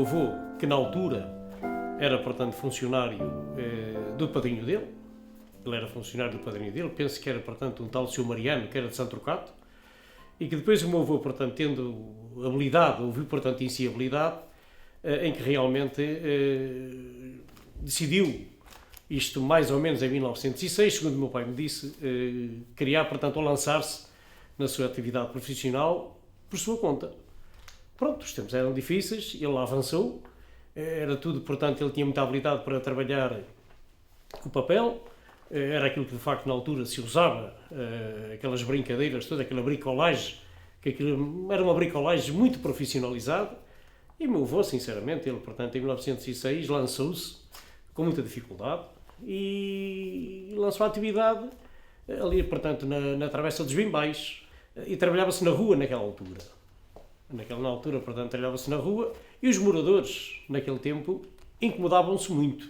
meu avô, que na altura era, portanto, funcionário do padrinho dele. Ele era funcionário do padrinho dele, penso que era, portanto, um tal Sr. Mariano, que era de Santo Trocato, e que depois o meu avô, portanto, tendo habilidade, ouviu, portanto, em si habilidade, em que realmente decidiu, isto mais ou menos em 1906, segundo o meu pai me disse, criar, portanto, ou lançar-se na sua atividade profissional por sua conta. Pronto, os tempos eram difíceis, ele avançou, era tudo, portanto, ele tinha muita habilidade para trabalhar o papel, era aquilo que de facto na altura se usava, aquelas brincadeiras, toda aquela bricolagem, que aquilo era uma bricolagem muito profissionalizada, e o meu avô, sinceramente, ele, portanto, em 1906 lançou-se com muita dificuldade e lançou a atividade ali, portanto, na Travessa dos Bimbais, e trabalhava-se na rua naquela altura. Na altura, portanto, trabalhava-se na rua e os moradores, naquele tempo, incomodavam-se muito.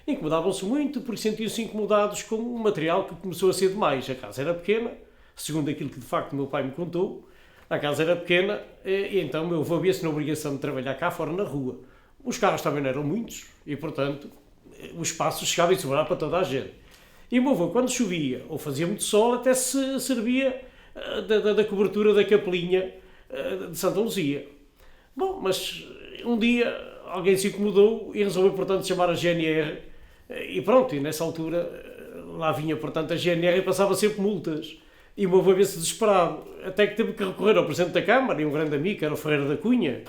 Incomodavam-se muito porque sentiam-se incomodados com um material que começou a ser demais. A casa era pequena, segundo aquilo que de facto o meu pai me contou, a casa era pequena e então o meu avô via-se na obrigação de trabalhar cá fora na rua. Os carros também não eram muitos e, portanto, o espaço chegava a sobrar para toda a gente. E o meu avô, quando chovia ou fazia muito sol, até se servia da cobertura da capelinha de Santa Luzia. Bom, mas um dia alguém se incomodou e resolveu, portanto, chamar a GNR e pronto, e nessa altura lá vinha, portanto, a GNR e passava sempre multas. E o meu avô vê-se desesperado, até que teve que recorrer ao Presidente da Câmara e um grande amigo, que era o Ferreira da Cunha,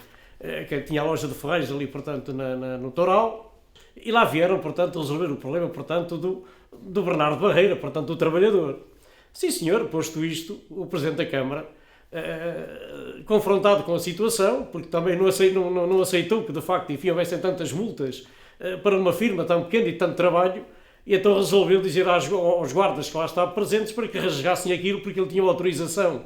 que tinha a loja de ferreiros ali, portanto, no Toral, e lá vieram, portanto, resolver o problema, portanto, do Bernardo Barreira, portanto, do trabalhador. Sim, senhor, posto isto, o Presidente da Câmara, confrontado com a situação, porque também não aceitou que, de facto, enfim, houvessem tantas multas para uma firma tão pequena e tanto trabalho, e então resolveu dizer aos guardas que lá estavam presentes para que rasgassem aquilo, porque ele tinha autorização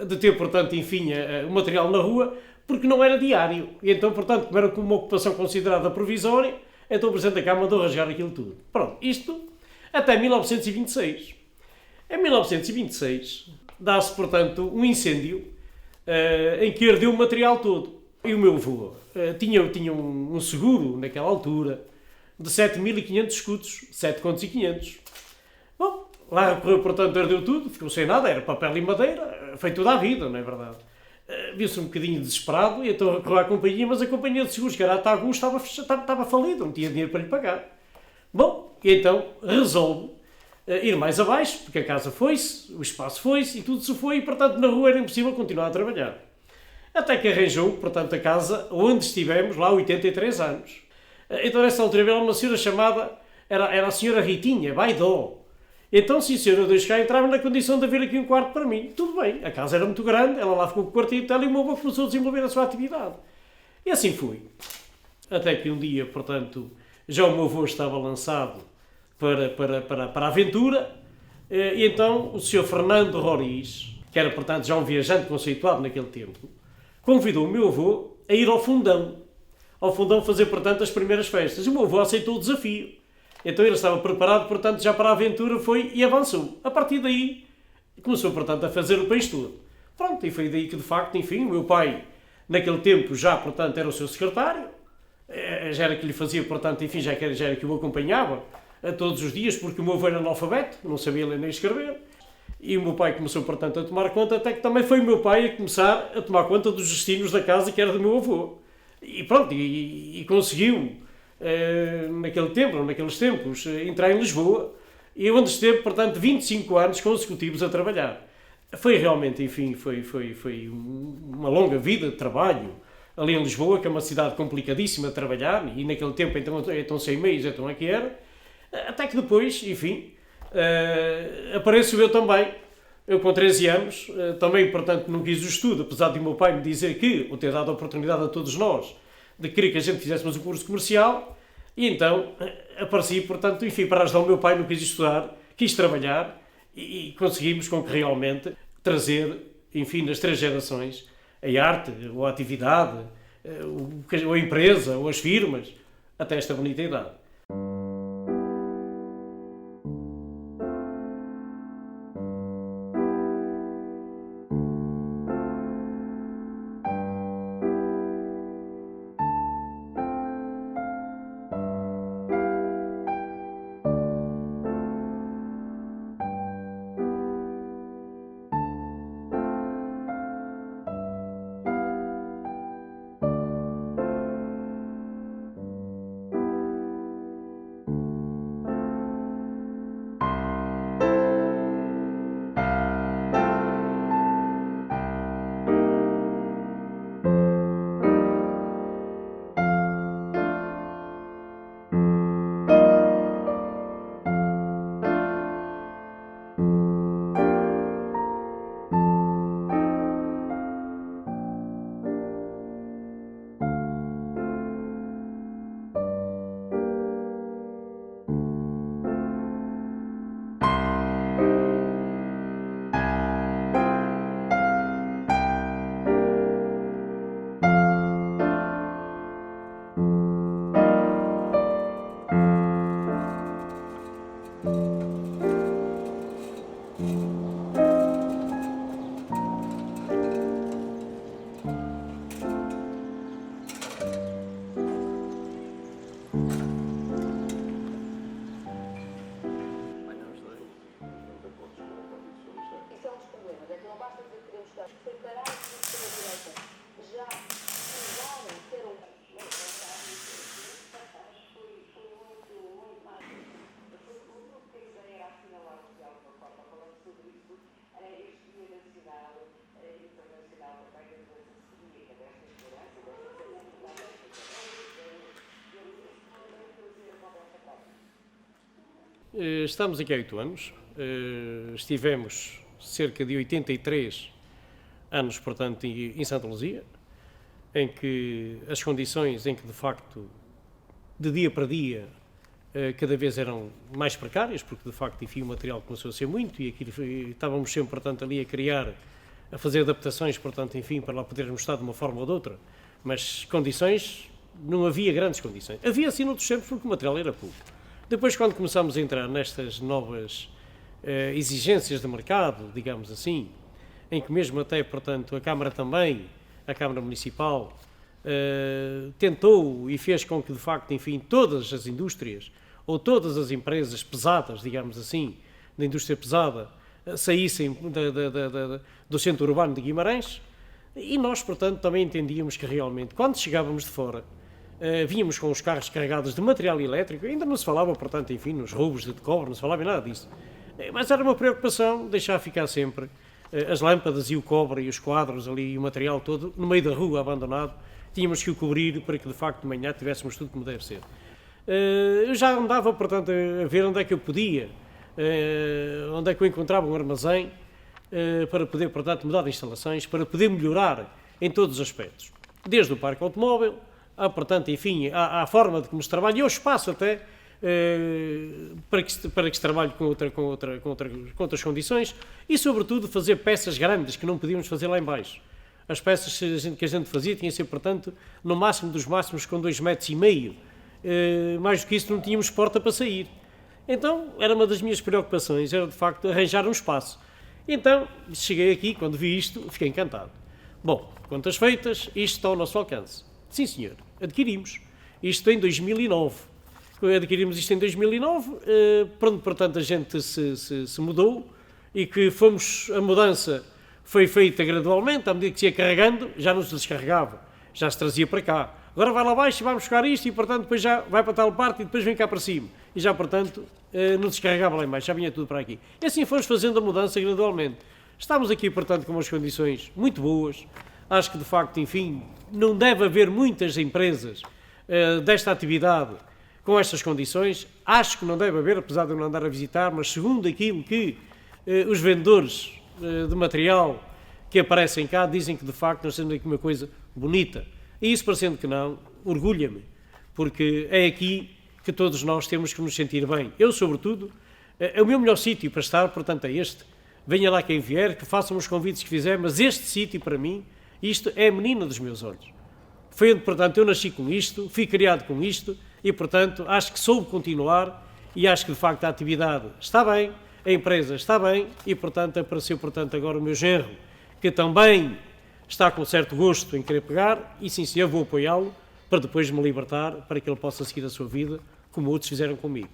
de ter, portanto, enfim, o material na rua, porque não era diário. E então, portanto, como era uma ocupação considerada provisória, então o Presidente da Câmara mandou rasgar aquilo tudo. Pronto, isto até 1926. Em 1926 dá-se, portanto, um incêndio em que ardeu o material todo. E o meu avô tinha um seguro, naquela altura, de 7.500 escudos, 7 contos e 500. Bom, lá recorreu, portanto, ardeu tudo, ficou sem nada, era papel e madeira, feito toda a vida, não é verdade? Viu-se um bocadinho desesperado e então recorreu à companhia, mas a companhia de seguros, que era a Tagu, estava falida, não tinha dinheiro para lhe pagar. Bom, e então resolve ir mais abaixo, porque a casa foi-se, o espaço foi-se e tudo se foi, e portanto na rua era impossível continuar a trabalhar. Até que arranjou, portanto, a casa onde estivemos lá 83 anos. Então nessa altura havia uma senhora chamada, era a senhora Ritinha, Baidó. Então, sim senhor, eu deixo cá entrava na condição de haver aqui um quarto para mim. Tudo bem, a casa era muito grande, ela lá ficou com o quartinho e tal, e o meu avô começou a desenvolver a sua atividade. E assim foi. Até que um dia, portanto, já o meu avô estava lançado para a aventura, e então o senhor Fernando Roriz, que era, portanto, já um viajante conceituado naquele tempo, convidou o meu avô a ir ao Fundão fazer, portanto, as primeiras festas. E o meu avô aceitou o desafio. Então ele estava preparado, portanto, já para a aventura, foi e avançou. A partir daí, começou, portanto, a fazer o país todo. Pronto, e foi daí que, de facto, enfim, o meu pai, naquele tempo, já, portanto, era o seu secretário, já era que lhe fazia, portanto, enfim, já era que o acompanhava todos os dias, porque o meu avô era analfabeto, não sabia ler nem escrever. E o meu pai começou, portanto, a tomar conta, até que também foi o meu pai a começar a tomar conta dos destinos da casa que era do meu avô. E pronto, e conseguiu, naqueles tempos, entrar em Lisboa, e onde esteve, portanto, 25 anos consecutivos a trabalhar. Foi realmente, enfim, foi uma longa vida de trabalho ali em Lisboa, que é uma cidade complicadíssima de trabalhar, e naquele tempo, então 100 meses, então aqui era, até que depois, enfim, apareço eu também, eu com 13 anos, também, portanto, não quis o estudo, apesar de o meu pai me dizer que, ou ter dado a oportunidade a todos nós, de querer que a gente fizéssemos o curso comercial, e então apareci, portanto, enfim, para ajudar o meu pai, não quis estudar, quis trabalhar, e conseguimos com que realmente trazer, enfim, nas 3 gerações, a arte, ou a atividade, ou a empresa, ou as firmas, até esta bonita idade. Estamos aqui há 8 anos, estivemos cerca de 83 anos, portanto, em Santa Luzia, em que as condições em que, de facto, de dia para dia, cada vez eram mais precárias, porque, de facto, enfim, o material começou a ser muito e aqui estávamos sempre, portanto, ali a criar, a fazer adaptações, portanto, enfim, para lá podermos estar de uma forma ou de outra, mas condições, não havia grandes condições. Havia, assim, noutros tempos, porque o material era pouco. Depois, quando começámos a entrar nestas novas exigências de mercado, digamos assim, em que mesmo até, portanto, a Câmara também, a Câmara Municipal, tentou e fez com que, de facto, enfim, todas as indústrias, ou todas as empresas pesadas, digamos assim, da indústria pesada, saíssem do centro urbano de Guimarães, e nós, portanto, também entendíamos que realmente, quando chegávamos de fora, vínhamos com os carros carregados de material elétrico, ainda não se falava, portanto, enfim, nos roubos de cobre, não se falava em nada disso. Mas era uma preocupação deixar ficar sempre as lâmpadas e o cobre e os quadros ali e o material todo no meio da rua abandonado. Tínhamos que o cobrir para que, de facto, de manhã tivéssemos tudo como deve ser. Eu já andava, portanto, a ver onde é que eu podia, onde é que eu encontrava um armazém para poder, portanto, mudar de instalações, para poder melhorar em todos os aspectos. Desde o parque automóvel, portanto, enfim, à forma de como se trabalha e ao espaço até para que se trabalhe com outras condições e, sobretudo, fazer peças grandes que não podíamos fazer lá em baixo. As peças que a gente fazia tinham que ser, portanto, no máximo dos máximos com 2,5 metros. Mais do que isso não tínhamos porta para sair. Então, era uma das minhas preocupações, era de facto arranjar um espaço. Então, cheguei aqui, quando vi isto, fiquei encantado. Bom, contas feitas, isto está ao nosso alcance. Sim, senhor, adquirimos. Isto em 2009. Adquirimos isto em 2009, portanto a gente se mudou e que a mudança foi feita gradualmente, à medida que se ia carregando, já não se descarregava, já se trazia para cá. Agora vai lá abaixo e vai buscar isto e, portanto, depois já vai para tal parte e depois vem cá para cima. E já, portanto, não descarregava lá em baixo, já vinha tudo para aqui. E assim fomos fazendo a mudança gradualmente. Estamos aqui, portanto, com umas condições muito boas. Acho que, de facto, enfim, não deve haver muitas empresas desta atividade com estas condições. Acho que não deve haver, apesar de eu não andar a visitar, mas segundo aquilo que os vendedores de material que aparecem cá dizem que, de facto, nós temos aqui uma coisa bonita. E isso, parecendo que não, orgulha-me, porque é aqui que todos nós temos que nos sentir bem. Eu, sobretudo, é o meu melhor sítio para estar, portanto, é este. Venha lá quem vier, que façam os convites que fizer, mas este sítio, para mim, isto é a menina dos meus olhos. Foi onde, portanto, eu nasci com isto, fui criado com isto e, portanto, acho que soube continuar e acho que, de facto, a atividade está bem, a empresa está bem e, portanto, apareceu, portanto, agora o meu genro, que também está com certo gosto em querer pegar e, sim, eu vou apoiá-lo para depois me libertar, para que ele possa seguir a sua vida, como outros fizeram comigo.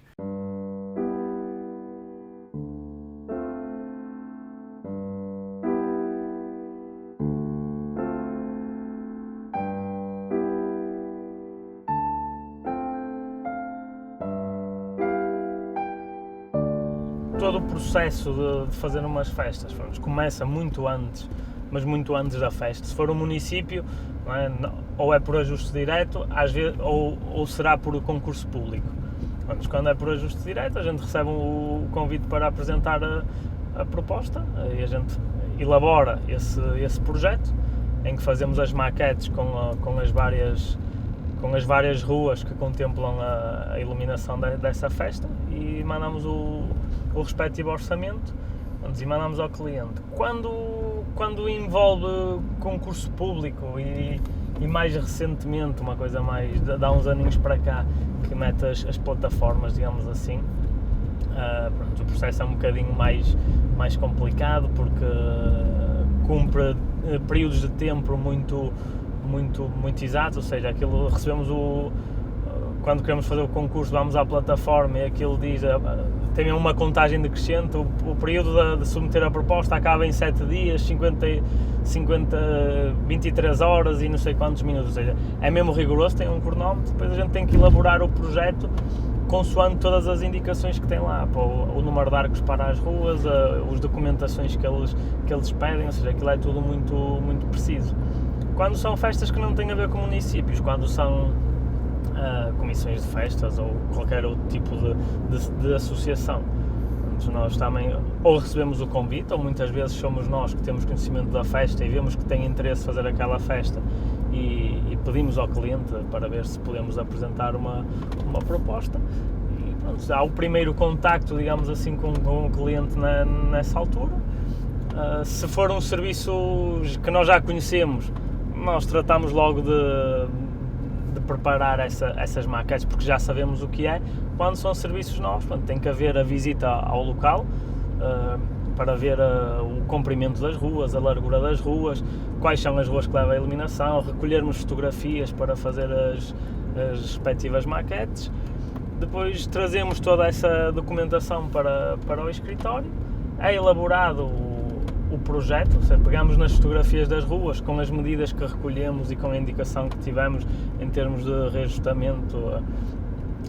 Todo o processo de fazer umas festas começa muito antes, mas muito antes da festa. Se for um município, não é, ou é por ajuste direto, às vezes, ou será por concurso público. Mas quando é por ajuste direto, a gente recebe o convite para apresentar a proposta e a gente elabora esse projeto, em que fazemos as maquetes com as várias ruas que contemplam a iluminação dessa festa e mandamos o respectivo orçamento e mandamos ao cliente. Quando envolve concurso público e mais recentemente, uma coisa mais de há uns aninhos para cá, que mete as plataformas, digamos assim, processo é um bocadinho mais complicado, porque cumpre períodos de tempo muito exatos, ou seja, aquilo recebemos quando queremos fazer o concurso, vamos à plataforma e aquilo diz, tem uma contagem decrescente, o período de submeter a proposta acaba em 7 dias, 23 horas e não sei quantos minutos, ou seja, é mesmo rigoroso, tem um cronómetro, depois a gente tem que elaborar o projeto consoante todas as indicações que tem lá, o número de arcos para as ruas, as documentações que eles pedem, ou seja, aquilo é tudo muito preciso. Quando são festas que não têm a ver com municípios, quando são comissões de festas ou qualquer outro tipo de associação, nós também ou recebemos o convite, ou muitas vezes somos nós que temos conhecimento da festa e vemos que tem interesse em fazer aquela festa e pedimos ao cliente para ver se podemos apresentar uma proposta. E pronto, há o primeiro contacto, digamos assim, com o cliente nessa altura. Se for um serviço que nós já conhecemos, nós tratamos logo de preparar essas maquetes, porque já sabemos o que é. Quando são serviços novos, portanto, tem que haver a visita ao local para ver o comprimento das ruas, a largura das ruas, quais são as ruas que levam à iluminação, recolhermos fotografias para fazer as respectivas maquetes. Depois trazemos toda essa documentação para o escritório, é elaborado o projeto, ou seja, pegamos nas fotografias das ruas com as medidas que recolhemos e com a indicação que tivemos em termos de reajustamento,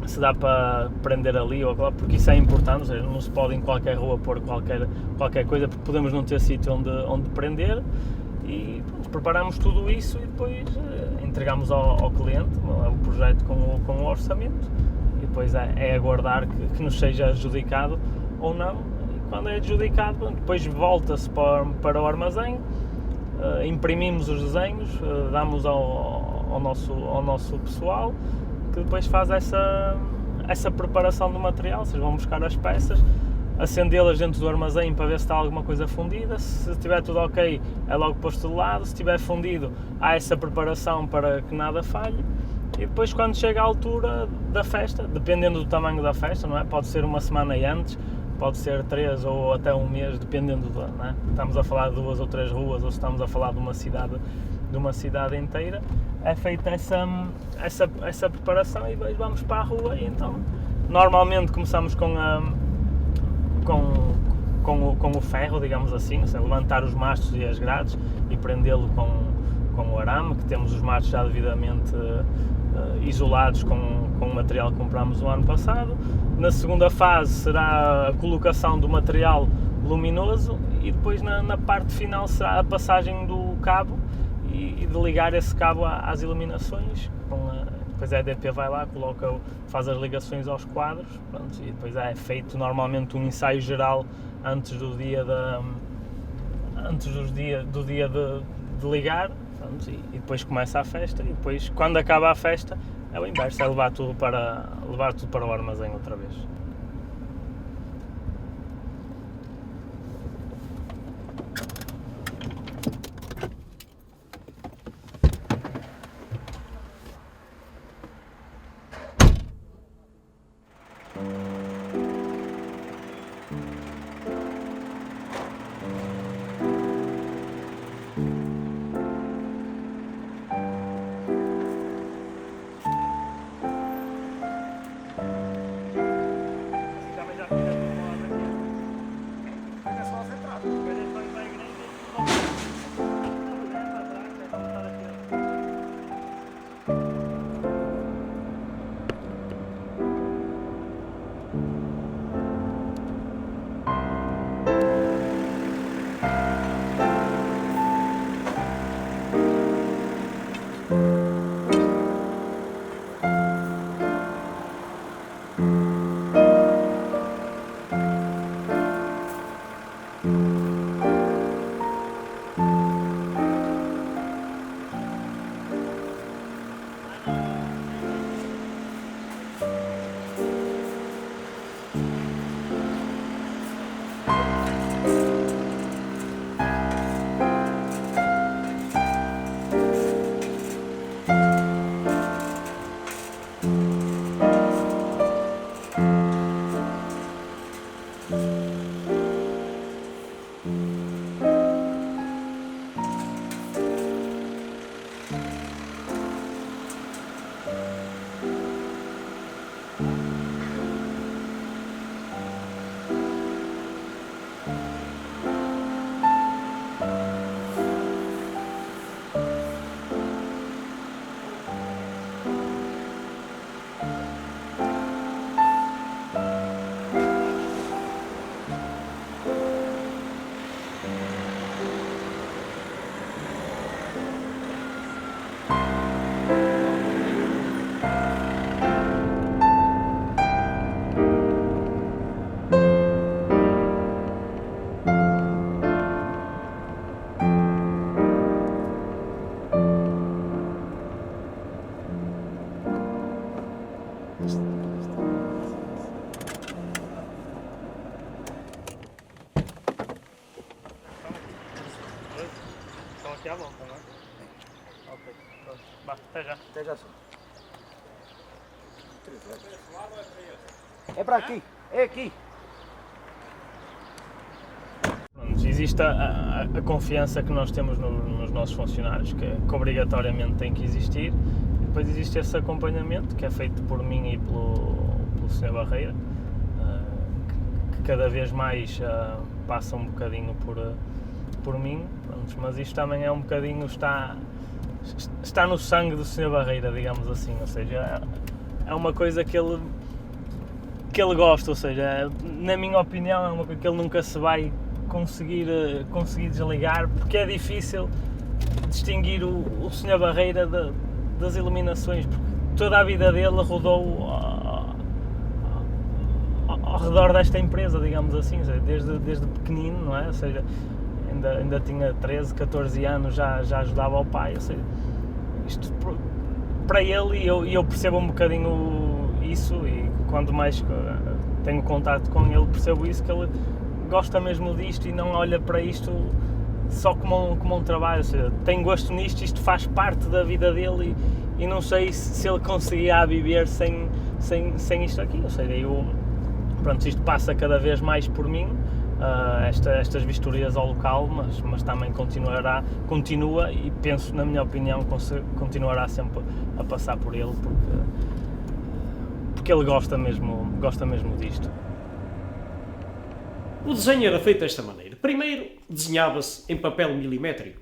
se dá para prender ali ou lá, porque isso é importante, ou seja, não se pode em qualquer rua pôr qualquer coisa, porque podemos não ter sítio onde prender, e pronto, preparamos tudo isso e depois entregamos ao cliente o projeto com o orçamento, e depois é aguardar que nos seja adjudicado ou não. Quando é adjudicado, depois volta-se para o armazém, imprimimos os desenhos, damos ao nosso pessoal, que depois faz essa preparação do material, ou seja, vão buscar as peças, acendê-las dentro do armazém para ver se está alguma coisa fundida, se estiver tudo ok é logo posto de lado, se estiver fundido há essa preparação para que nada falhe, e depois quando chega a altura da festa, dependendo do tamanho da festa, não é? Pode ser uma semana antes, pode ser 3 ou até um mês, dependendo não é? Estamos a falar de 2 ou 3 ruas ou se estamos a falar de uma cidade inteira, é feita essa preparação e vamos para a rua. E então normalmente começamos com o ferro, digamos assim, ou seja, levantar os mastros e as grades e prendê-lo com o arame, que temos os mastros já devidamente isolados com o material que comprámos o ano passado. Na segunda fase será a colocação do material luminoso e depois na parte final será a passagem do cabo e de ligar esse cabo às iluminações. Depois a EDP vai lá, faz as ligações aos quadros, pronto, e depois é feito normalmente um ensaio geral antes do dia de ligar, pronto, e depois começa a festa, e depois quando acaba a festa é o inverso, é levar tudo para o armazém outra vez. à volta, não é? Ok, pronto. Vá, até já. Até já, senhor. É para aqui, é aqui. Pronto, existe a confiança que nós temos nos nossos funcionários, que obrigatoriamente tem que existir, e depois existe esse acompanhamento que é feito por mim e pelo Sr. Barreira, que cada vez mais passa um bocadinho por mim, pronto, mas isto também é um bocadinho, está no sangue do Sr. Barreira, digamos assim, ou seja, é uma coisa que ele gosta, ou seja, na minha opinião é uma coisa que ele nunca se vai conseguir desligar, porque é difícil distinguir o Sr. Barreira das eliminações, porque toda a vida dele rodou ao redor desta empresa, digamos assim, ou seja, desde pequenino, não é? Ou seja, ainda tinha 13, 14 anos, já ajudava ao pai, ou seja, isto para ele, e eu percebo um bocadinho isso, e quanto mais tenho contato com ele, percebo isso, que ele gosta mesmo disto e não olha para isto só como um trabalho, ou seja, tem gosto nisto, isto faz parte da vida dele, e não sei se ele conseguia viver sem isto aqui, ou seja, pronto, isto passa cada vez mais por mim, estas vistorias ao local, mas também continua, e penso, na minha opinião, continuará sempre a passar por ele, porque ele gosta mesmo disto. O desenho era feito desta maneira. Primeiro, desenhava-se em papel milimétrico.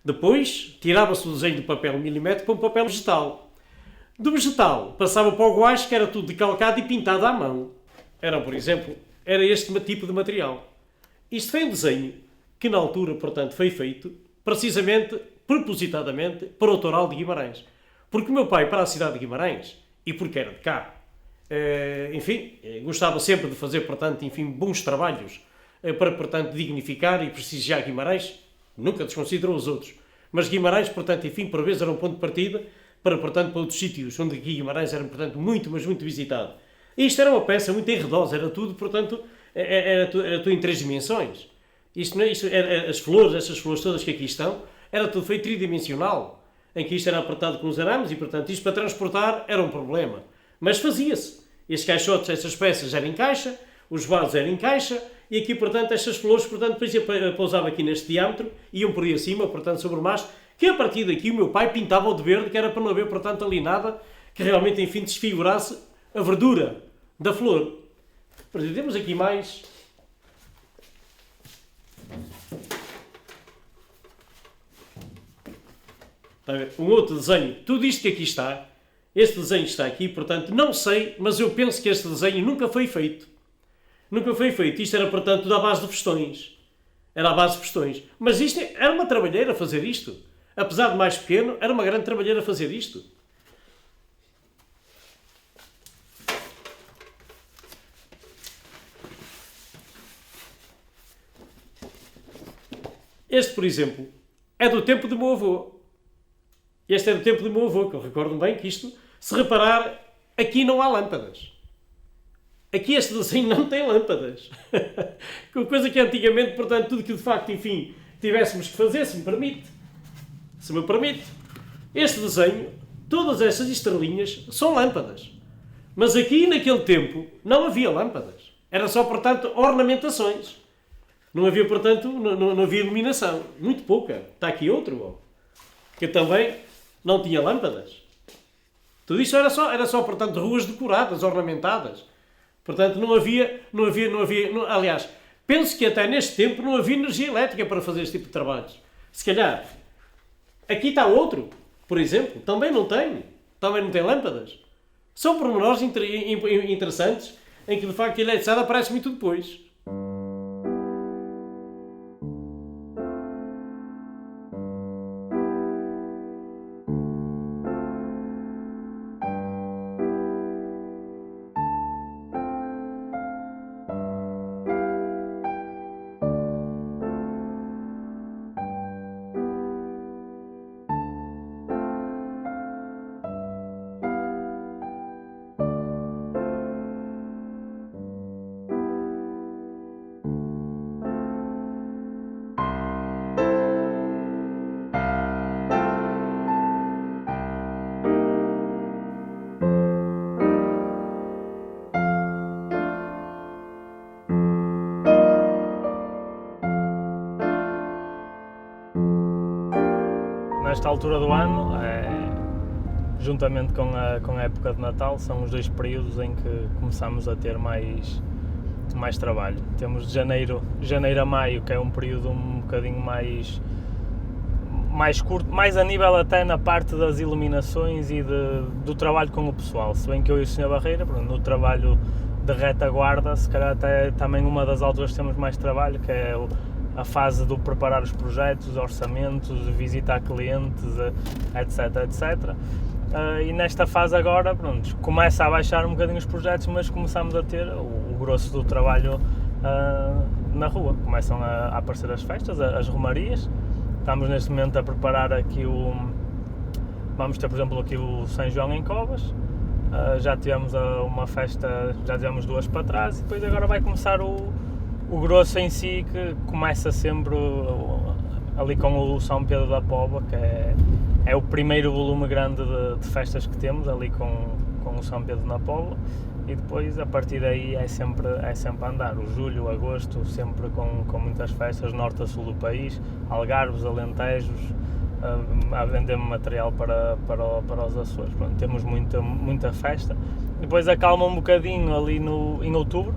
Depois, tirava-se o desenho do papel milimétrico para um papel vegetal. Do vegetal, passava para o guache, que era tudo decalcado e pintado à mão. Por exemplo, era este tipo de material. Isto foi um desenho que, na altura, portanto, foi feito, precisamente, propositadamente, para o Toral de Guimarães. Porque o meu pai, para a cidade de Guimarães, e porque era de cá, gostava sempre de fazer, portanto, bons trabalhos para, portanto, dignificar e prestigiar Guimarães. Nunca desconsiderou os outros. Mas Guimarães, portanto, por vezes era um ponto de partida para outros sítios, onde aqui Guimarães era, portanto, muito, mas muito visitado. E isto era uma peça muito enredosa, era tudo, portanto, era tudo em 3 dimensões. As flores, essas flores todas que aqui estão, era tudo feito tridimensional, em que isto era apertado com os arames e, portanto, isto para transportar era um problema. Mas fazia-se. Estes caixotes, estas peças eram em caixa, os vasos eram em caixa, e aqui, portanto, estas flores, portanto, depois pousava aqui neste diâmetro, iam por aí acima, portanto, sobre o mastro, que a partir daqui o meu pai pintava-o de verde, que era para não haver, portanto, ali nada que realmente, desfigurasse a verdura da flor. Por exemplo, temos aqui mais. Está a ver? Um outro desenho. Tudo isto que aqui está, este desenho está aqui, portanto, não sei, mas eu penso que este desenho nunca foi feito. Nunca foi feito. Isto era, portanto, da base de festões. Era a base de festões. Mas isto era uma trabalheira fazer isto. Apesar de mais pequeno, era uma grande trabalheira fazer isto. Este, por exemplo, é do tempo do meu avô. Este é do tempo do meu avô, que eu recordo bem que isto, se reparar, aqui não há lâmpadas. Aqui este desenho não tem lâmpadas. Coisa que antigamente, portanto, tudo que de facto, tivéssemos que fazer, se me permite, este desenho, todas estas estrelinhas são lâmpadas. Mas aqui, naquele tempo, não havia lâmpadas. Era só, portanto, ornamentações. Não havia, portanto, não havia iluminação. Muito pouca. Está aqui outro, que também não tinha lâmpadas. Tudo isto era só, portanto, ruas decoradas, ornamentadas. Portanto, não havia. Aliás, penso que até neste tempo não havia energia elétrica para fazer este tipo de trabalhos. Se calhar, aqui está outro, por exemplo, também não tem lâmpadas. São pormenores interessantes em que, de facto, a eletricidade aparece muito depois. nesta altura do ano, juntamente com a época de Natal, são os 2 períodos em que começamos a ter mais trabalho. Temos de janeiro a maio, que é um período um bocadinho mais curto, mais a nível até na parte das iluminações e do trabalho com o pessoal, se bem que eu e o Sr. Barreira, no trabalho de retaguarda, se calhar até também uma das alturas que temos mais trabalho, que é a fase do preparar os projetos, orçamentos, visitar clientes, etc. E nesta fase agora, pronto, começa a baixar um bocadinho os projetos, mas começamos a ter o grosso do trabalho na rua. Começam a aparecer as festas, as romarias. Estamos neste momento a preparar aqui vamos ter, por exemplo, aqui o São João em Covas. Já tivemos uma festa, já tivemos 2 para trás, e depois agora vai começar o grosso em si, que começa sempre ali com o São Pedro da Póvoa, que é o primeiro volume grande de festas que temos, ali com o São Pedro na Póvoa, e depois a partir daí é sempre a andar. O julho, o agosto, sempre com muitas festas, norte a sul do país, Algarves, Alentejos, a vender material para os Açores. Pronto, temos muita festa. Depois acalma um bocadinho ali em outubro,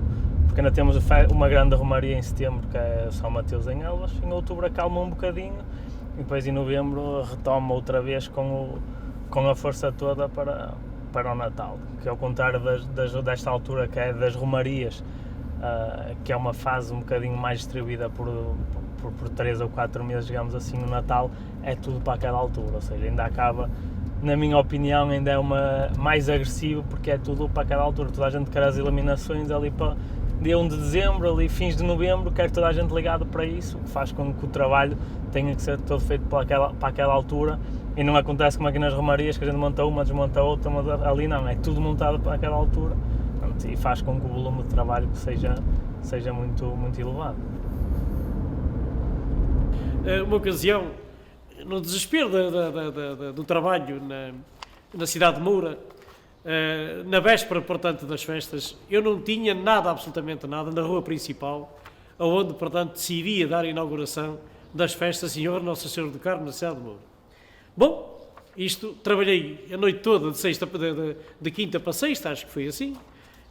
porque ainda temos uma grande romaria em setembro, que é São Mateus em Elvas. Em outubro acalma um bocadinho, e depois em novembro retoma outra vez com a força toda para o Natal, que ao contrário desta altura, que é das romarias, que é uma fase um bocadinho mais distribuída por 3 ou 4 meses, digamos assim, no Natal, é tudo para aquela altura, ou seja, ainda acaba, na minha opinião, ainda é mais agressivo, porque é tudo para aquela altura. Toda a gente quer as iluminações ali para dia 1 de dezembro, ali fins de novembro, quer toda a gente ligado para isso, o que faz com que o trabalho tenha que ser todo feito para aquela altura, e não acontece como aqui nas romarias, que a gente monta uma, desmonta outra, mas ali não, é tudo montado para aquela altura, e faz com que o volume de trabalho seja muito elevado. Uma ocasião, no desespero do trabalho na cidade de Moura, na véspera, portanto, das festas, eu não tinha nada, absolutamente nada, na rua principal, onde, portanto, se iria dar a inauguração das festas Senhor Nossa Senhora do Carmo na cidade de Moura. Bom, trabalhei a noite toda, de quinta para sexta, acho que foi assim,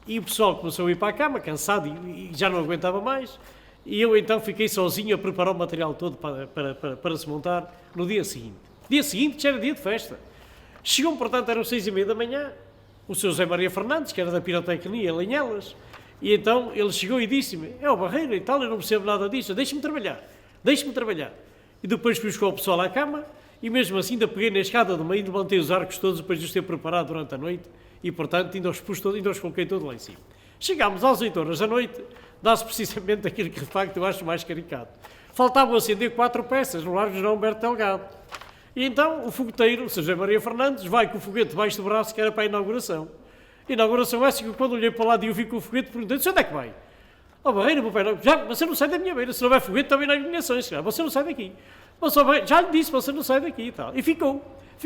e o pessoal começou a ir para a cama, cansado, e já não aguentava mais, e eu então fiquei sozinho a preparar o material todo para se montar no dia seguinte. Dia seguinte, que já era dia de festa. Chegou, portanto, eram 6h30 da manhã, o Sr. José Maria Fernandes, que era da pirotecnia em Linhelas, e então ele chegou e disse-me: é o Barreira e tal, eu não percebo nada disso, deixe-me trabalhar. E depois fui buscar o pessoal à cama, e mesmo assim ainda peguei na escada do meio, levantei os arcos todos depois de os ter preparado durante a noite, e portanto ainda os coloquei todo lá em cima. Chegámos às 8 horas da noite, dá-se precisamente aquilo que de facto eu acho mais caricato. Faltavam acender 4 peças no Largo João Humberto Delgado. E então o fogueteiro, o Sr. José Maria Fernandes, vai com o foguete debaixo do braço, que era para a inauguração. Inauguração essa que quando olhei para lá e eu vi com o foguete, perguntei-lhe: onde é que vai? Oh, Barreira, meu pai, já, você não sai da minha beira, se não vai foguete também nas iluminações, você não sai daqui. Mas, já lhe disse, você não sai daqui e tal. E ficou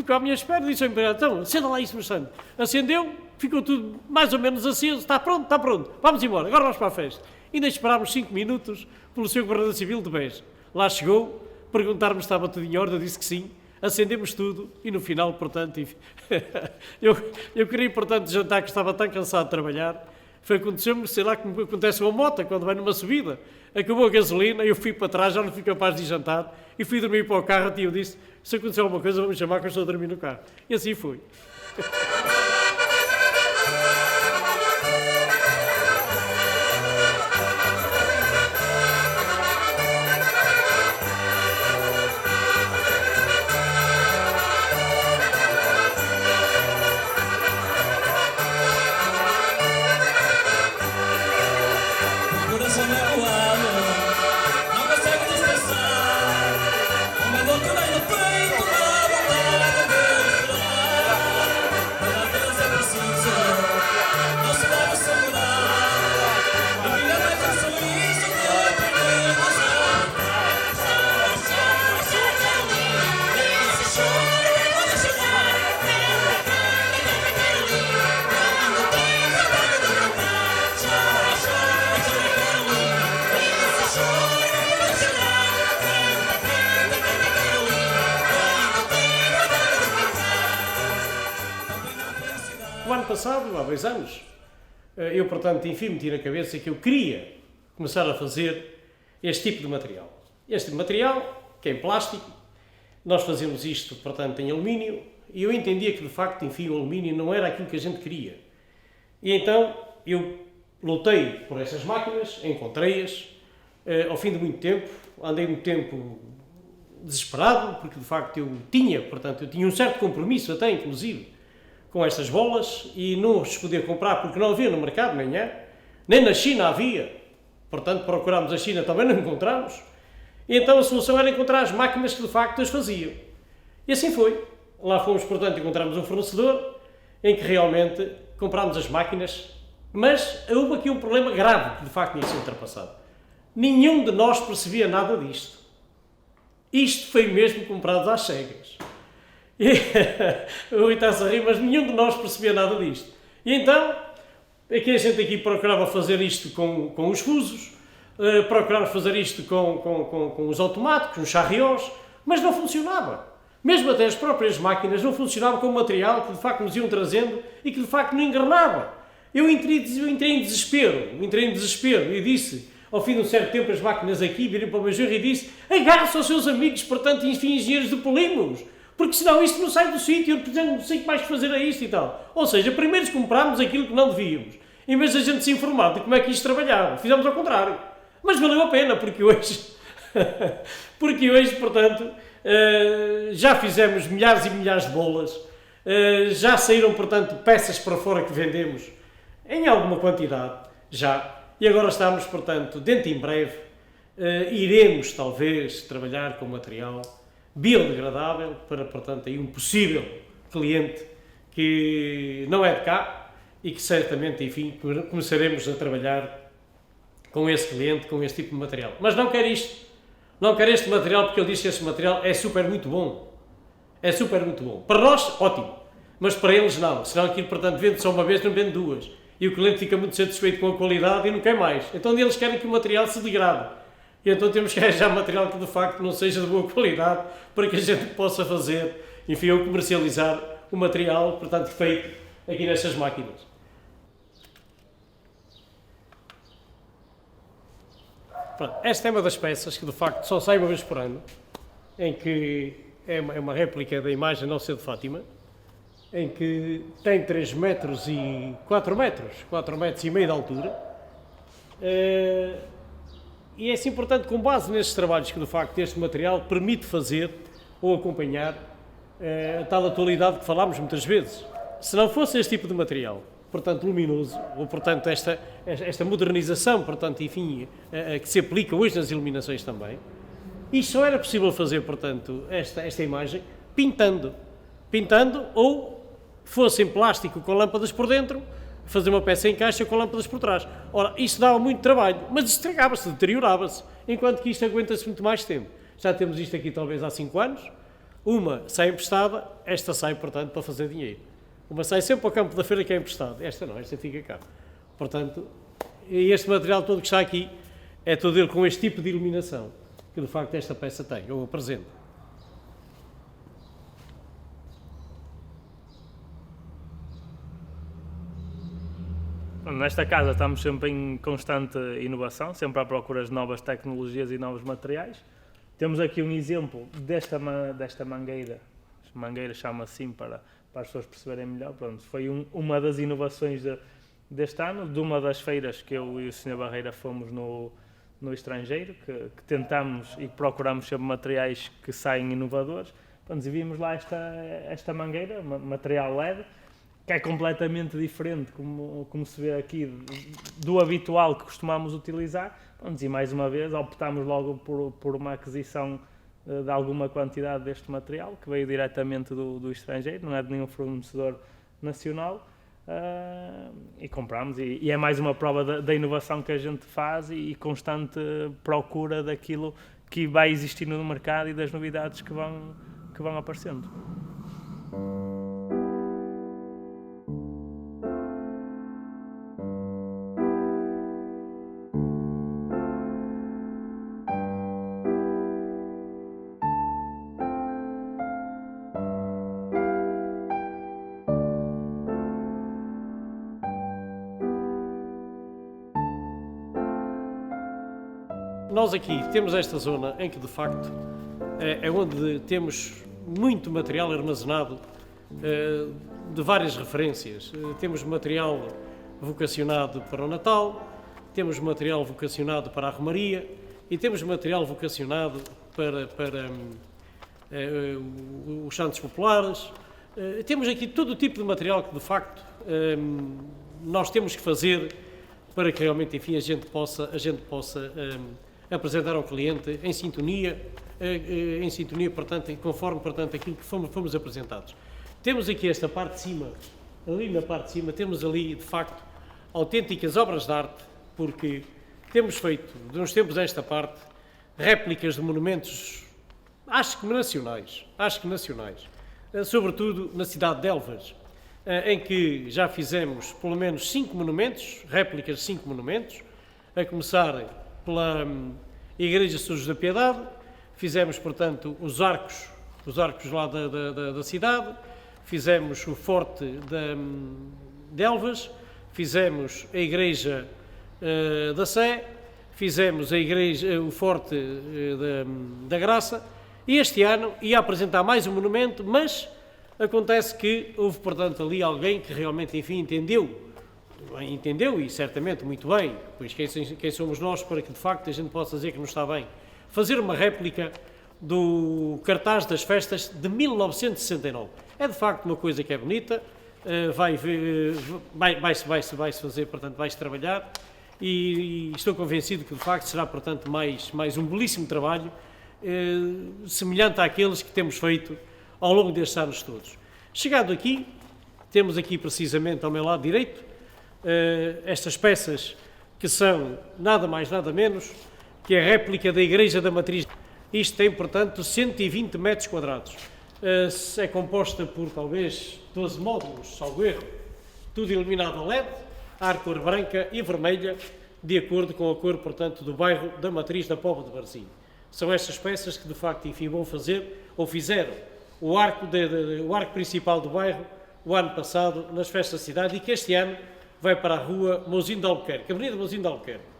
à minha espera, disse ao empregado: então, acenda lá isso no stand. Acendeu, ficou tudo mais ou menos aceso, está pronto, vamos embora, agora vamos para a festa. Ainda esperámos 5 minutos pelo Sr. Governador Civil de Beja. Lá chegou, perguntar-me se estava tudo em ordem, eu disse que sim, acendemos tudo e no final, portanto, eu queria, portanto, jantar, que estava tão cansado de trabalhar. Aconteceu-me, sei lá, como acontece uma moto quando vai numa subida, acabou a gasolina, eu fui para trás, já não fui capaz de jantar, e fui dormir para o carro, e eu disse: se acontecer alguma coisa, vamos chamar, que eu estou a dormir no carro. E assim foi. passado, há 2 anos, eu, portanto, enfim, meti na cabeça que eu queria começar a fazer este tipo de material. Este tipo de material, que é em plástico, nós fazemos isto, portanto, em alumínio, e eu entendia que, de facto, enfim, o alumínio não era aquilo que a gente queria. E então, eu lutei por essas máquinas, encontrei-as, ao fim de muito tempo, andei muito tempo desesperado, porque, de facto, eu tinha um certo compromisso até, inclusive, com estas bolas, e não os podia comprar porque não havia no mercado, nem na China havia. Portanto, procurámos a China, também não encontramos. E então a solução era encontrar as máquinas que de facto as faziam. E assim foi. Lá fomos, portanto, encontramos um fornecedor em que realmente comprámos as máquinas, mas houve aqui um problema grave que de facto tinha sido ultrapassado. Nenhum de nós percebia nada disto. Isto foi mesmo comprado às cegas. E o Rui está-se a rir, mas nenhum de nós percebia nada disto. E então, aqui a gente procurava fazer isto com os fusos, procurava fazer isto com os automáticos, os charriots, mas não funcionava. Mesmo até as próprias máquinas não funcionavam com o material que de facto nos iam trazendo e que de facto não engrenava. Eu entrei em desespero e disse, ao fim de um certo tempo, as máquinas aqui viram para o Major e disse: agarre-se aos seus amigos, portanto, enfim, engenheiros de polímeros, porque senão isto não sai do sítio, eu não sei o que mais fazer a isto e tal. Ou seja, primeiro comprámos aquilo que não devíamos, em vez de a gente se informar de como é que isto trabalhava, fizemos ao contrário. Mas valeu a pena, porque hoje, portanto, já fizemos milhares e milhares de bolas, já saíram, portanto, peças para fora que vendemos, em alguma quantidade, já. E agora estamos, portanto, dentro em breve, iremos, talvez, trabalhar com material biodegradável para, portanto, aí um possível cliente que não é de cá e que certamente, enfim, começaremos a trabalhar com esse cliente, com este tipo de material. Mas não quer isto. Não quer este material porque ele diz que este material é muito bom. É muito bom. Para nós, ótimo. Mas para eles, não. Senão aquilo, portanto, vende só uma vez, não vende duas. E o cliente fica muito satisfeito com a qualidade e não quer mais. Então eles querem que o material se degrade. E então temos que arranjar material que de facto não seja de boa qualidade para que a gente possa fazer, enfim, ou comercializar o material, portanto, feito aqui nestas máquinas. Pronto, esta é uma das peças que de facto só sai uma vez por ano, em que é uma réplica da imagem Nossa Senhora de Fátima, em que tem 3 metros e 4 metros e meio de altura. E é assim, portanto, com base nestes trabalhos que de facto este material permite fazer ou acompanhar a tal atualidade que falámos muitas vezes. Se não fosse este tipo de material, portanto, luminoso, ou portanto esta modernização, portanto, enfim, que se aplica hoje nas iluminações também, isto só era possível fazer, portanto, esta imagem pintando ou fosse em plástico com lâmpadas por dentro, fazer uma peça em caixa com lâmpadas por trás. Ora, isto dava muito trabalho, mas estragava-se, deteriorava-se, enquanto que isto aguenta-se muito mais tempo. Já temos isto aqui talvez há 5 anos, uma sai emprestada, esta sai, portanto, para fazer dinheiro. Uma sai sempre ao campo da feira que é emprestado, esta não, esta fica cá. Portanto, este material todo que está aqui é todo ele com este tipo de iluminação, que de facto esta peça tem, ou apresenta. Nesta casa estamos sempre em constante inovação, sempre à procura de novas tecnologias e novos materiais. Temos aqui um exemplo desta mangueira, a mangueira chama assim para as pessoas perceberem melhor. Pronto, foi uma das inovações deste ano, de uma das feiras que eu e o Sr. Barreira fomos no estrangeiro, que tentamos e procuramos sempre materiais que saem inovadores. Pronto, e vimos lá esta mangueira, material LED, que é completamente diferente, como se vê aqui, do habitual que costumamos utilizar. Pronto, e mais uma vez optámos logo por uma aquisição de alguma quantidade deste material, que veio diretamente do estrangeiro, não é de nenhum fornecedor nacional, e comprámos. E é mais uma prova da inovação que a gente faz e constante procura daquilo que vai existindo no mercado e das novidades que vão aparecendo. Nós aqui temos esta zona em que, de facto, é onde temos muito material armazenado de várias referências. Temos material vocacionado para o Natal, temos material vocacionado para a Romaria e temos material vocacionado para os Santos Populares. Temos aqui todo o tipo de material que, de facto, nós temos que fazer para que realmente, enfim, a gente possa apresentar ao cliente em sintonia, portanto, conforme, portanto, aquilo que fomos apresentados. Temos aqui esta parte de cima, ali na parte de cima, temos ali, de facto, autênticas obras de arte, porque temos feito, de uns tempos a esta parte, réplicas de monumentos, acho que nacionais, sobretudo na cidade de Elvas, em que já fizemos pelo menos 5 monumentos, réplicas de 5 monumentos, a começar pela Igreja Sujos da Piedade, fizemos, portanto, os arcos lá da cidade, fizemos o Forte de Elvas, fizemos a Igreja da Sé, fizemos o Forte da Graça, e este ano ia apresentar mais um monumento, mas acontece que houve, portanto, ali alguém que realmente, enfim, entendeu e certamente muito bem, pois quem somos nós para que de facto a gente possa dizer que não está bem, fazer uma réplica do cartaz das festas de 1969. É de facto uma coisa que é bonita, vai-se fazer, portanto, vai-se trabalhar e estou convencido que de facto será, portanto, mais um belíssimo trabalho, semelhante àqueles que temos feito ao longo destes anos todos. Chegado aqui, temos aqui precisamente ao meu lado direito estas peças que são nada mais nada menos que a réplica da Igreja da Matriz. Isto tem, portanto, 120 metros quadrados. É composta por talvez 12 módulos, salvo erro, tudo iluminado a LED, a cor branca e vermelha, de acordo com a cor, portanto, do bairro da Matriz da Póvoa de Varzim. São estas peças que de facto, enfim, vão fazer ou fizeram o arco principal do bairro o ano passado nas festas da cidade e que este ano vai para a rua Mousinho de Albuquerque, Avenida Mousinho de Albuquerque.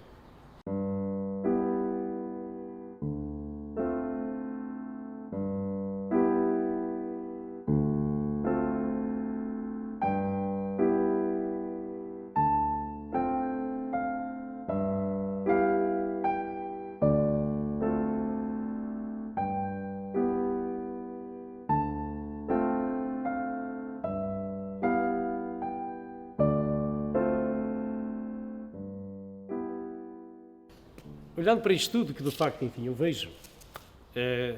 Olhando para isto tudo, que de facto, enfim, eu vejo, é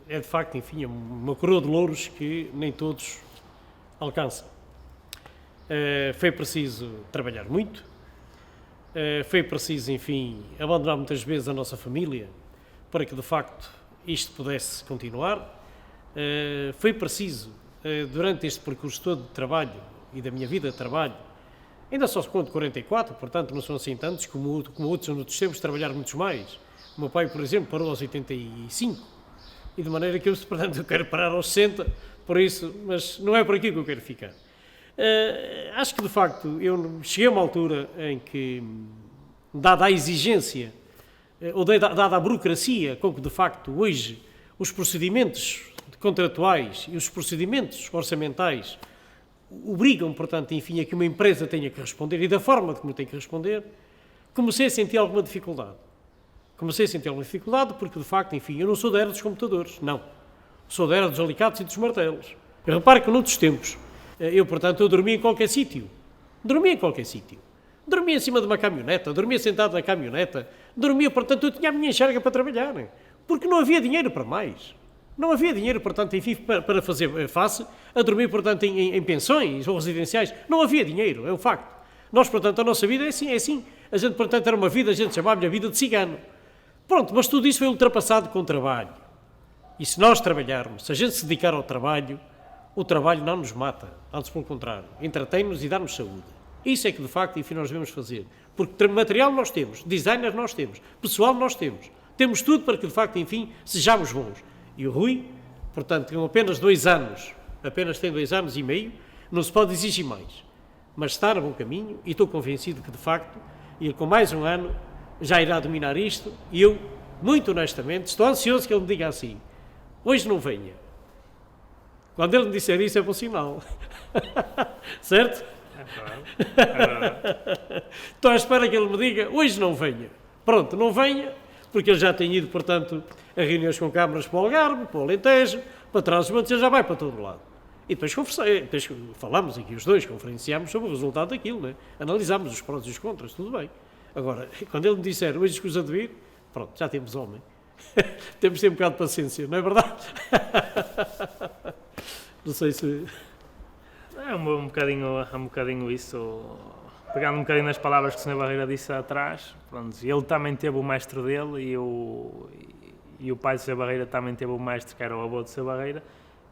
de facto, enfim, uma coroa de louros que nem todos alcançam. Foi preciso trabalhar muito, foi preciso, enfim, abandonar muitas vezes a nossa família para que de facto isto pudesse continuar. Foi preciso, durante este percurso todo de trabalho e da minha vida de trabalho, ainda só se conto 44, portanto não são assim tantos como outros tempos, trabalhar muitos mais. O meu pai, por exemplo, parou aos 85, e de maneira que portanto, eu quero parar aos 60, por isso, mas não é por aqui que eu quero ficar. Acho que, de facto, eu cheguei a uma altura em que, dada a exigência, ou dada a burocracia com que, de facto, hoje, os procedimentos contratuais e os procedimentos orçamentais obrigam, portanto, enfim, a que uma empresa tenha que responder e da forma como tem que responder, comecei a sentir alguma dificuldade. Porque, de facto, enfim, eu não sou da era dos computadores, não. Sou da era dos alicates e dos martelos. Eu reparo que, noutros tempos, eu dormia em qualquer sítio. Dormia em cima de uma caminhoneta, dormia sentado na caminhoneta, portanto, eu tinha a minha enxerga para trabalhar, porque não havia dinheiro para mais. Não havia dinheiro, portanto, enfim, para fazer face a dormir, portanto, em pensões ou residenciais. Não havia dinheiro, é um facto. Nós, portanto, a nossa vida é assim. A gente, portanto, era uma vida, a gente chamava-lhe a vida de cigano. Pronto, mas tudo isso foi ultrapassado com o trabalho. E se nós trabalharmos, se a gente se dedicar ao trabalho, o trabalho não nos mata. Antes, pelo contrário, entretém-nos e dá-nos saúde. Isso é que, de facto, enfim, nós devemos fazer. Porque material nós temos, designers nós temos, pessoal nós temos. Temos tudo para que, de facto, enfim, sejamos bons. E o Rui, portanto, com apenas tem 2 anos e meio, não se pode exigir mais. Mas está a bom caminho e estou convencido que, de facto, ele com mais um ano já irá dominar isto, e eu, muito honestamente, estou ansioso que ele me diga assim, hoje não venha. Quando ele me disser isso é bom sinal. Certo? É verdade. Estou à espera que ele me diga, hoje não venha. Pronto, não venha, porque ele já tem ido, portanto, a reuniões com câmaras para o Algarve, para o Alentejo, para Trás-os-Montes, ele já vai para todo lado. E depois depois falámos aqui os dois, conferenciámos sobre o resultado daquilo, né? Analisámos os prós e os contras, tudo bem. Agora, quando ele me disser, hoje escusa de vir, pronto, já temos homem. Temos de ter um bocado de paciência, não é verdade? Não sei se... É um bocadinho isso, pegando um bocadinho nas palavras que o Sr. Barreira disse atrás, pronto, ele também teve o mestre dele e o pai do Sr. Barreira também teve o mestre que era o avô do Sr. Barreira,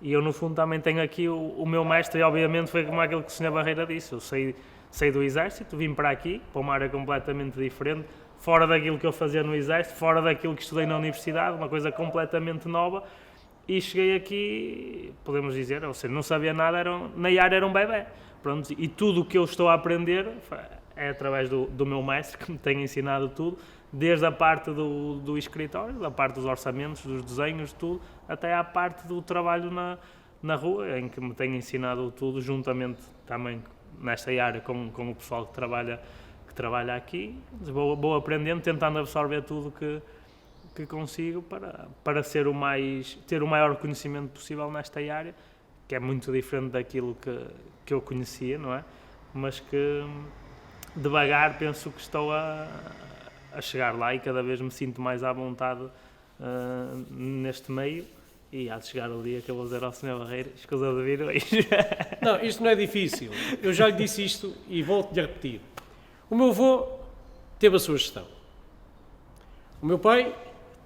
e eu no fundo também tenho aqui o meu mestre, e obviamente foi como aquilo que o Sr. Barreira disse, eu saí do Exército, vim para aqui, para uma área completamente diferente, fora daquilo que eu fazia no Exército, fora daquilo que estudei na universidade, uma coisa completamente nova, e cheguei aqui, podemos dizer, ou seja, não sabia nada, na área era um bebé. Pronto, e tudo o que eu estou a aprender é através do meu mestre, que me tem ensinado tudo, desde a parte do escritório, da parte dos orçamentos, dos desenhos, tudo, até à parte do trabalho na rua, em que me tem ensinado tudo, juntamente também nesta área com o pessoal que trabalha aqui. Vou aprendendo, tentando absorver tudo que consigo para ter o maior conhecimento possível nesta área, que é muito diferente daquilo que eu conhecia, não é? Mas que devagar penso que estou a chegar lá e cada vez me sinto mais à vontade neste meio, e há de chegar o dia que eu vou dizer ao Sr. Barreira, escusa de vir hoje. Não, isto não é difícil. Eu já lhe disse isto e volto-lhe a repetir. O meu avô teve a sua gestão. O meu pai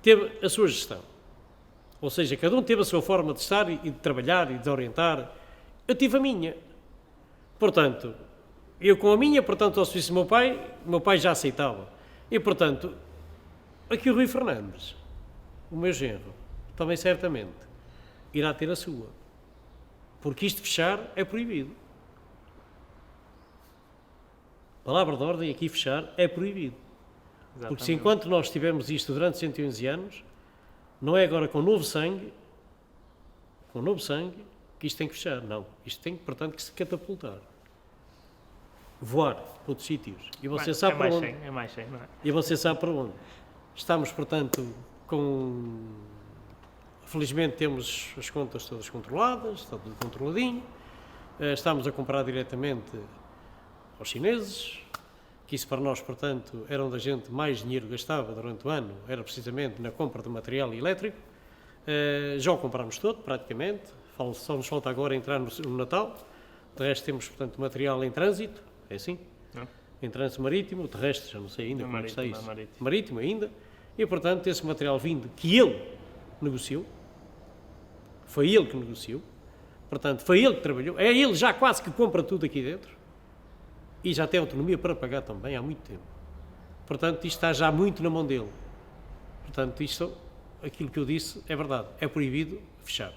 teve a sua gestão. Ou seja, cada um teve a sua forma de estar e de trabalhar e de orientar. Eu tive a minha. Portanto, eu com a minha, portanto, ao serviço do meu pai já aceitava. E, portanto, aqui o Rui Fernandes, o meu genro, também certamente, irá ter a sua. Porque isto fechar é proibido. Palavra de ordem, aqui fechar é proibido. Exatamente. Porque se enquanto nós tivermos isto durante 111 anos, não é agora com novo sangue, que isto tem que fechar. Não. Isto tem, portanto, que se catapultar. Voar para outros sítios. E você sabe para onde. É mais cheio, não é? E você sabe para onde. Estamos, portanto, felizmente temos as contas todas controladas, está tudo controladinho. Estamos a comprar diretamente aos chineses, que isso para nós, portanto, era onde a gente mais dinheiro gastava durante o ano, era precisamente na compra de material elétrico. Já o comprámos todo, praticamente, só nos falta agora entrar no Natal. De resto temos, portanto, material em trânsito, é assim? Não. Em trânsito marítimo, o terrestre, já não sei ainda como é que está isso. Marítimo. Marítimo ainda. E, portanto, esse material vindo que ele negociou, foi ele que negociou, portanto, foi ele que trabalhou, é ele já quase que compra tudo aqui dentro. E já tem autonomia para pagar também há muito tempo. Portanto, isto está já muito na mão dele. Portanto, aquilo que eu disse é verdade. É proibido fechar.